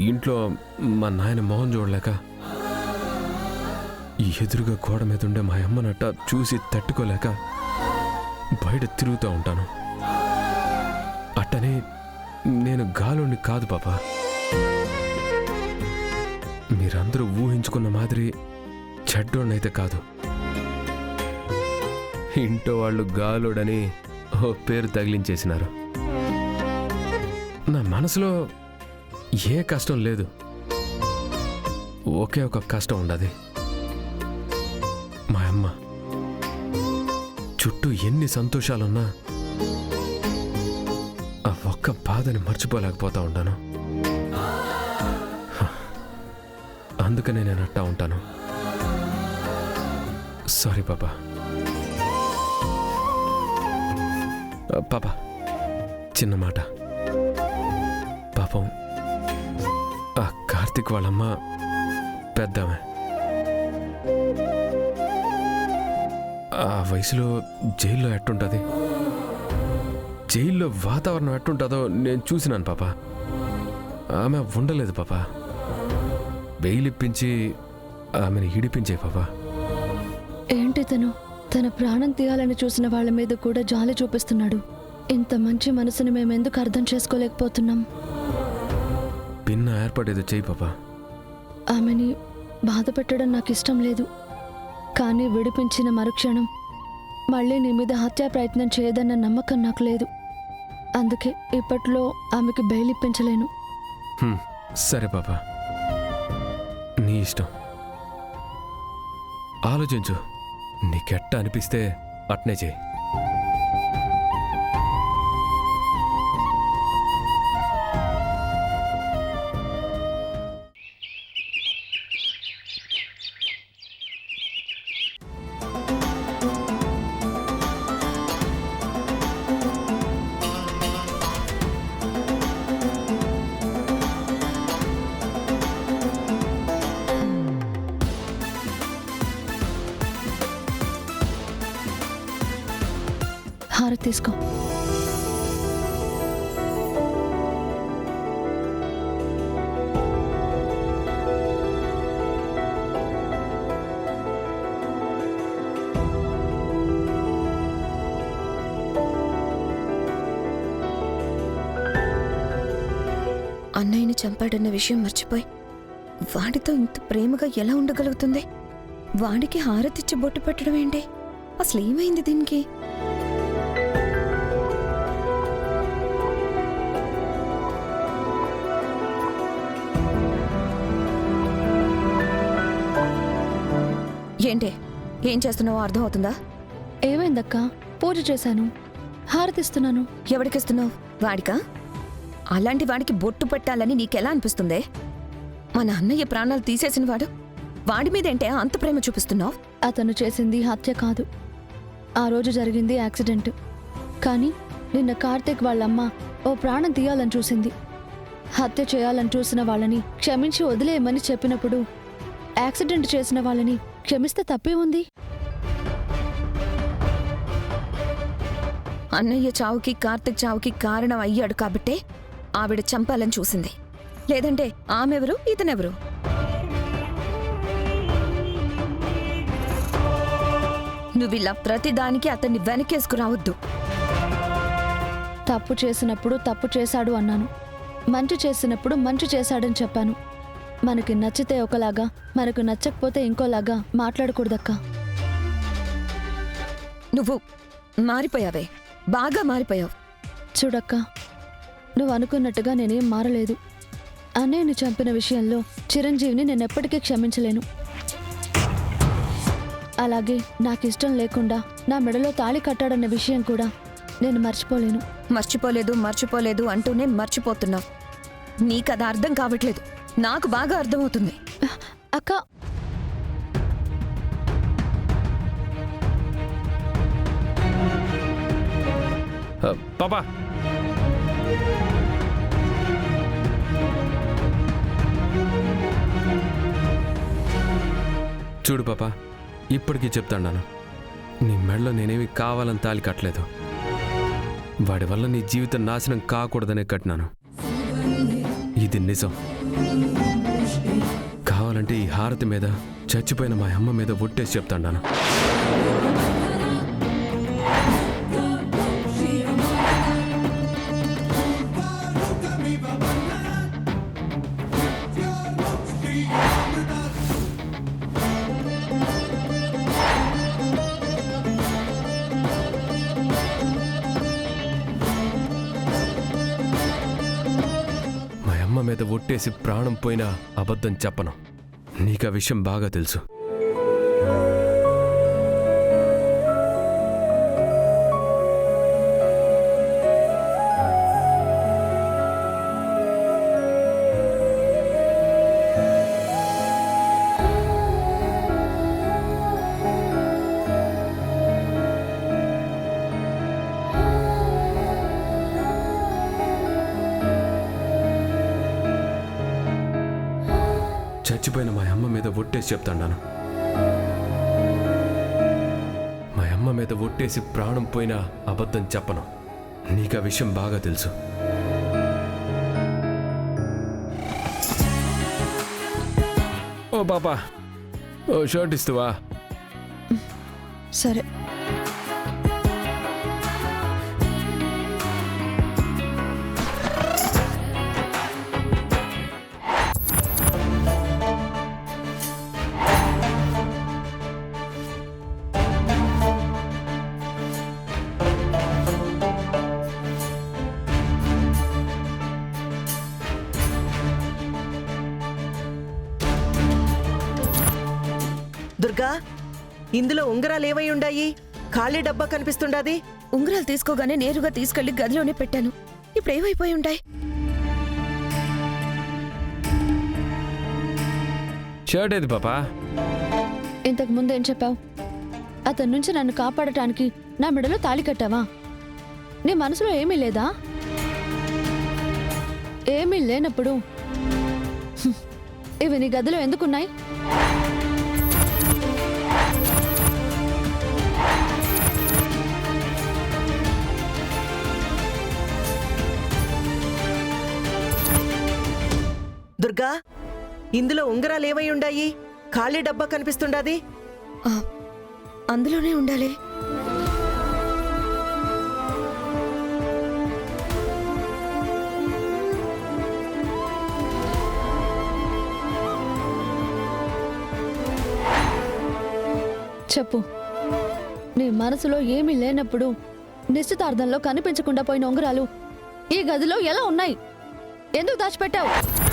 ఇంట్లో మా నాయన మొహం చూడలేక ఎదురుగా గోడ మీద ఉండే మా అమ్మనట్ట చూసి తట్టుకోలేక బయట తిరుగుతూ ఉంటాను. అట్టనే నేను గాలుని కాదు పాపా. మీరందరూ ఊహించుకున్న మాదిరి చెడ్డోడనైతే కాదు. ఇంట్లో వాళ్ళు గాలుడని ఓ పేరు తగిలించేసినారు. నా మనసులో ఏ కష్టం లేదు, ఒకే ఒక కష్టం ఉండదు. మా అమ్మ. చుట్టూ ఎన్ని సంతోషాలున్నా ఆ ఒక్క బాధని మర్చిపోలేకపోతా ఉంటాను. అందుకనే నేను అట్టా ఉంటాను. సారీ పాపా. పాపా, చిన్న మాట. పాపం ఆ కార్తీక్ వాళ్ళమ్మ పెద్దమే. ఆ వయసులో జైల్లో ఎట్టుంటుంది, జైల్లో వాతావరణం ఎట్టుంటుందో నేను చూసినాను పాపా. ఆమె ఉండలేదు పాపా. బెయిల్ ఇప్పించి ఆమెను ఇడిపించే పాపా. ఏంటి తన ప్రాణం తీయాలని చూసిన వాళ్ళ మీద కూడా జాలి చూపిస్తున్నాడు. ఇంత మంచి మనసుని మేమెందుకు అర్థం చేసుకోలేకపోతున్నాం? భిన్న ఏర్పడేది చెయ్యి పాపా. ఆమెని బాధ పెట్టడం నాకు ఇష్టం లేదు, కానీ విడిపించిన మరుక్షణం మళ్ళీ నీ మీద హత్యా ప్రయత్నం చేయదన్న నమ్మకం నాకు లేదు. అందుకే ఇప్పట్లో ఆమెకి బెయిల్ ఇప్పించలేను. సరే పాపా, నీ ఇష్టం. ఆలోచించు, నీకెట్ట అనిపిస్తే అట్నే చేయి. హారతి తీసుకో. అన్నయ్యని చంపాడన్న విషయం మర్చిపోయి వాడితో ఇంత ప్రేమగా ఎలా ఉండగలుగుతుంది? వాడికి హారతిచ్చి బొట్టు పెట్టడం ఏంటి? అసలు ఏమైంది దీనికి? ఏంటి, ఏం చేస్తున్నావో అర్థం అవుతుందా? ఏమైందక్క? పూజ చేశాను, హారతిస్తున్నాను. ఎవరికిస్తున్నావు? వాడికా? అలాంటి వాడికి బొట్టు పెట్టాలని నీకెలా అనిపిస్తుందే? మన అన్నయ్య ప్రాణాలు తీసేసిన వాడు, వాడి మీదేంటే అంత ప్రేమ చూపిస్తున్నావు? అతను చేసింది హత్య కాదు, ఆ రోజు జరిగింది యాక్సిడెంట్. కానీ నిన్న కార్తీక్ వాళ్ళమ్మ ఓ ప్రాణం తీయాలని చూసింది. హత్య చేయాలని చూసిన వాళ్ళని క్షమించి వదిలేయమని చెప్పినప్పుడు యాక్సిడెంట్ చేసిన వాళ్ళని క్షమిస్తే తప్పే ఉంది. అన్నయ్య చావుకి కార్తీక్ చావుకి కారణం అయ్యాడు కాబట్టే ఆవిడ చంపాలని చూసింది. లేదంటే ఆమెవరు, ఇతనెవరు? నువ్విలా ప్రతిదానికి అతన్ని వెనకేసుకురావద్దు. తప్పు చేసినప్పుడు తప్పు చేశాడు అన్నాను, మంచి చేసినప్పుడు మంచి చేశాడని చెప్పాను. మనకి నచ్చితే ఒకలాగా, మనకు నచ్చకపోతే ఇంకోలాగా మాట్లాడకూడదక్కా. నువ్వు మారిపోయావే, బాగా మారిపోయావు. చూడక్క, నువ్వు అనుకున్నట్టుగా నేనేం మారలేదు. అన్నయ్యని చంపిన విషయంలో చిరంజీవిని నేనెప్పటికీ క్షమించలేను. అలాగే నాకిష్టం లేకుండా నా మెడలో తాళి కట్టాడన్న విషయం కూడా నేను మర్చిపోలేను. మర్చిపోలేదు అంటూనే మర్చిపోతున్నావు. నీకది అర్థం కావట్లేదు, నాకు బాగా అర్థమవుతుంది. అక్క, పాపా, చూడు పాపా, ఇప్పటికీ చెప్తాను, నీ మెడలో నేనేమి కావాలని తాళి కట్టలేదు. వాడి వల్ల నీ జీవితం నాశనం కాకూడదనే కట్టినాను. ఇది నిజం. కావాలంటే ఈ హారతి మీద చచ్చిపోయిన మా అమ్మ మీద ఒట్టేసి చెప్తాను. మా అమ్మ మీద ఒట్టేసి ప్రాణం పోయినా అబద్ధం చెప్పను. నీకు ఆ విషయం బాగా తెలుసు. చచ్చిపోయిన మా అమ్మ మీద ఒట్టేసి చెప్తాను. మా అమ్మ మీద ఒట్టేసి ప్రాణం పోయినా అబద్ధం చెప్పను. నీకు ఆ విషయం బాగా తెలుసు. ఓ పాపా, ఓ షర్ట్ ఇస్తువా? సరే. దుర్గా, ఇందులో ఉంగరాలు ఏమై ఉండాయి? ఖాళీ డబ్బా కనిపిస్తుండాది. ఉంగరాలు తీసుకోగానే నేరుగా తీసుకెళ్లి గదిలోనే పెట్టాను. ఇప్పుడు ఏమైపోయి ఉంటాయి? షర్ట్ ఏది పాపా? ఇంతకు ముందు ఏం చెప్పావు? అతని నుంచి నన్ను కాపాడటానికి నా మెడలో తాళి కట్టావా? నీ మనసులో ఏమీ లేదా? ఏమీ లేనప్పుడు హ్మ్, ఇవి నీ గదిలో ఎందుకున్నాయి? దుర్గా, ఇందులో ఉంగరాలు ఏమై ఉండాయి? ఖాళీ డబ్బా కనిపిస్తుండాది. ఆ, అందులోనే ఉండాలి. చెప్పు. నీ మనసులో ఏమీ లేనప్పుడు నిశ్చితార్థంలో కనిపించకుండా పోయిన ఉంగరాలు ఈ గదిలో ఎలా ఉన్నాయి? ఎందుకు దాచిపెట్టావు?